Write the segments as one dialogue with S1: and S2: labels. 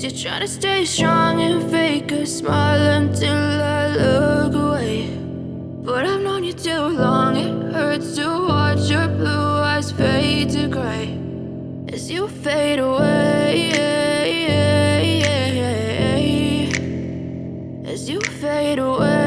S1: Guess you're trying to stay strong and fake a smile until I look away. But I've known you too long, it hurts to watch your blue eyes fade to gray as you fade away, as you fade away.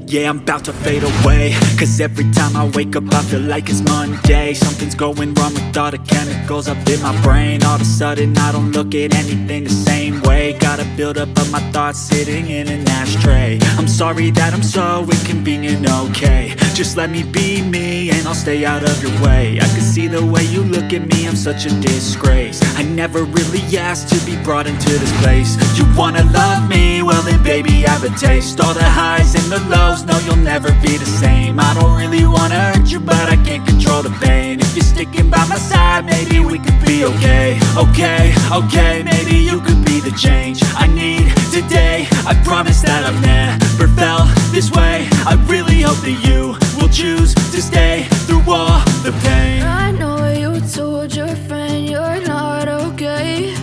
S2: Yeah, I'm about to fade away, cause every time I wake up I feel like it's Monday. Something's going wrong with all the chemicals up in my brain. All of a sudden I don't look at anything the same way. Got a buildup of my thoughts sitting in an ashtray. I'm sorry that I'm so inconvenient, okay. Just let me be me and I'll stay out of your way. I can see the way you look at me, I'm such a disgrace. I never really asked to be brought into this place. You wanna love me? Well then baby I have a taste. All the highs and the lows, no, you'll never be the same. I don't really wanna hurt you, but I can't control the pain. If you're sticking by my side, maybe we could be okay. Okay, maybe you could be the change I need today. I promise that I've never felt this way. I really hope that you will choose to stay through all the pain.
S1: I know you told your friend you're not okay,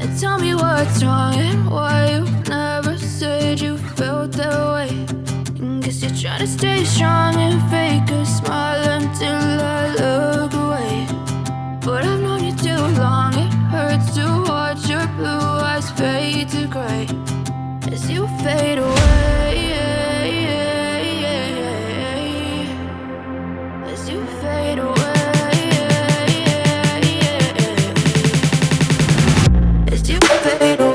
S1: and tell me what's wrong and why you never said you felt that way. Guess you're trying to stay strong and fake a smile until I look away. But I've known you too long, it hurts to watch your blue eyes fade to gray as you fade away, as you fade away, as you fade away.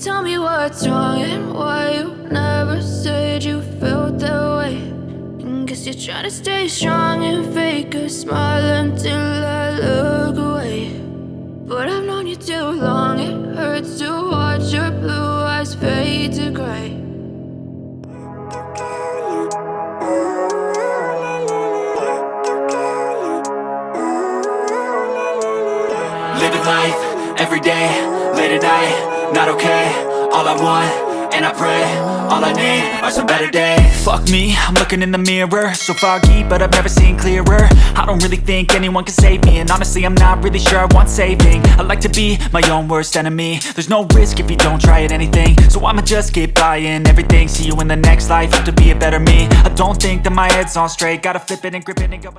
S1: Tell me what's wrong and why you never said you felt that way. Guess you're trying to stay strong and fake a smile until I look away. But I've known you too long, it hurts to watch your blue eyes fade to gray.
S2: Living life every day, late at night. Not okay, all I want, and I pray, all I need are some better days. Fuck me, I'm looking in the mirror, so foggy, but I've never seen clearer. I don't really think anyone can save me, and honestly I'm not really sure I want saving. I like to be my own worst enemy. There's no risk if you don't try at anything, so I'ma just keep buying everything. See you in the next life, have to be a better me. I don't think that my head's on straight, gotta flip it and grip it and go.